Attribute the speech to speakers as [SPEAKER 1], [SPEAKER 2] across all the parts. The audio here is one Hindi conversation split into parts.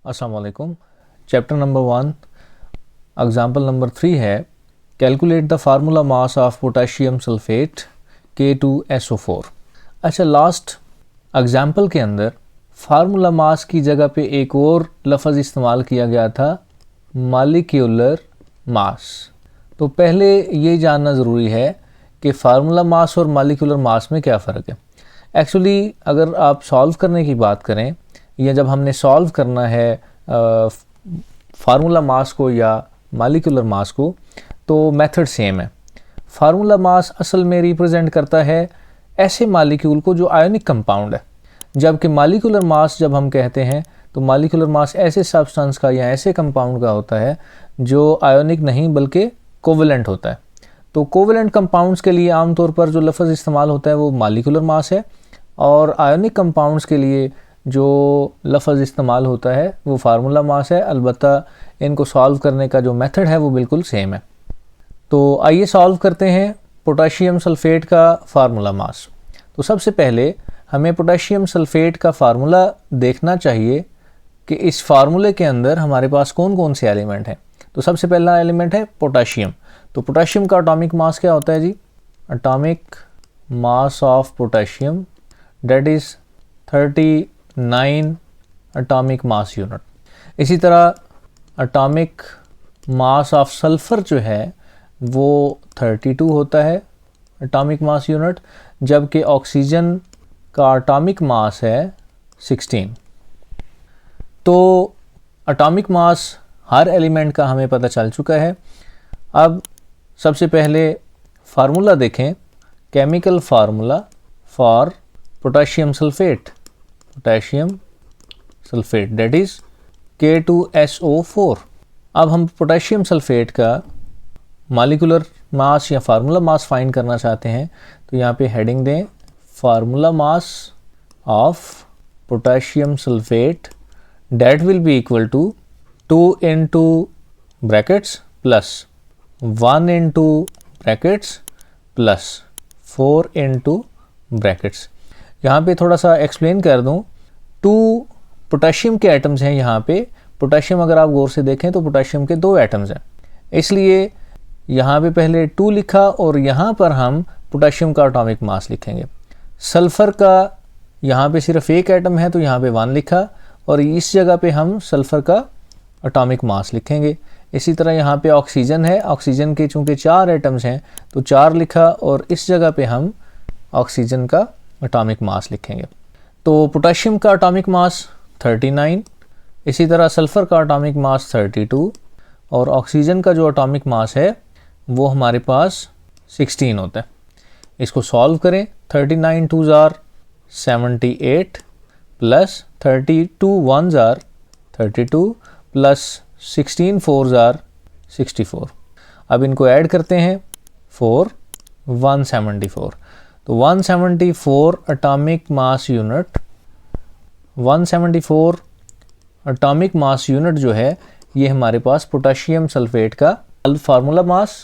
[SPEAKER 1] अस्सलाम वालेकुम। चैप्टर नंबर 1 एग्जाम्पल नंबर 3 है calculate the formula mass of potassium sulphate K2SO4। अच्छा, लास्ट एग्जाम्पल के अंदर फार्मूला मास की जगह पे एक और लफ्ज़ इस्तेमाल किया गया था, मॉलिक्यूलर मास। तो पहले ये जानना ज़रूरी है कि फार्मूला मास और मॉलिक्यूलर मास में क्या फ़र्क है। एक्चुअली अगर आप सॉल्व करने की बात करें या जब हमने सॉल्व करना है फार्मूला मास को या मॉलिक्यूलर मास को, तो मेथड सेम है। फार्मूला मास असल में रिप्रेजेंट करता है ऐसे मॉलिक्यूल को जो आयोनिक कंपाउंड है, जबकि मॉलिक्यूलर मास जब हम कहते हैं तो मॉलिक्यूलर मास ऐसे सब्सटेंस का या ऐसे कंपाउंड का होता है जो आयोनिक नहीं बल्कि कोवेलेंट होता है। तो कोवेलेंट कंपाउंड्स के लिए आमतौर पर जो लफ्ज़ इस्तेमाल होता है वो मॉलिक्यूलर मास है, और आयोनिक कंपाउंड्स के लिए जो लफ्ज़ इस्तेमाल होता है वो फार्मूला मास है। अलबत्ता इनको सॉल्व करने का जो मेथड है वो बिल्कुल सेम है। तो आइए सॉल्व करते हैं पोटाशियम सल्फ़ेट का फार्मूला मास। तो सबसे पहले हमें पोटाशियम सल्फ़ेट का फार्मूला देखना चाहिए कि इस फार्मूले के अंदर हमारे पास कौन कौन से एलिमेंट हैं। तो सबसे पहला एलिमेंट है पोटाशियम। तो पोटाशियम का एटॉमिक मास क्या होता है जी? Atomic mass of potassium that is 39 atomic mass unit. इसी तरह एटॉमिक मास ऑफ सल्फ़र जो है वो 32 होता है एटॉमिक मास यूनिट, जबकि ऑक्सीजन का एटॉमिक मास है 16। तो एटॉमिक मास हर एलिमेंट का हमें पता चल चुका है। अब सबसे पहले फार्मूला देखें, chemical formula for potassium sulphate, potassium sulphate that is K2SO4। अब हम पोटाशियम सल्फ़ेट का मॉलिक्यूलर मास या फार्मूला मास फाइंड करना चाहते हैं, तो यहाँ पे हेडिंग दें formula mass of potassium sulphate that will be equal to 2 into brackets plus 1 into brackets plus 4 into brackets. यहाँ पे थोड़ा सा एक्सप्लेन कर दूँ, 2 पोटाशियम के एटम्स हैं यहाँ पे। पोटाशियम अगर आप गौर से देखें तो पोटाशियम के 2 एटम्स हैं, इसलिए यहाँ पे पहले 2 लिखा और यहाँ पर हम पोटाशियम का एटॉमिक मास लिखेंगे। सल्फ़र का यहाँ पे सिर्फ एक एटम है तो यहाँ पे 1 लिखा, और इस जगह पे हम सल्फ़र का एटॉमिक मास लिखेंगे। इसी तरह यहाँ पे ऑक्सीजन है, ऑक्सीजन के चूँकि 4 एटम्स हैं तो 4 लिखा, और इस जगह पे हम ऑक्सीजन का एटॉमिक मास लिखेंगे। तो पोटाशियम का एटॉमिक मास 39, इसी तरह सल्फ़र का एटॉमिक मास 32, और ऑक्सीजन का जो एटॉमिक मास है वो हमारे पास 16 होता है। इसको सॉल्व करें, 39 2s are 78 plus 32 1s are 32 plus 16 4s are 64। अब इनको ऐड करते हैं, 4 174। तो 174 atomic mass unit, 174 atomic mass unit जो है ये हमारे पास पोटाशियम सल्फ़ेट का फार्मूला मास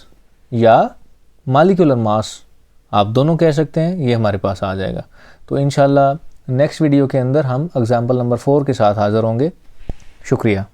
[SPEAKER 1] या मॉलिक्यूलर मास आप दोनों कह सकते हैं, ये हमारे पास आ जाएगा। तो इंशाल्लाह नेक्स्ट वीडियो के अंदर हम एग्जाम्पल नंबर 4 के साथ हाज़िर होंगे। शुक्रिया।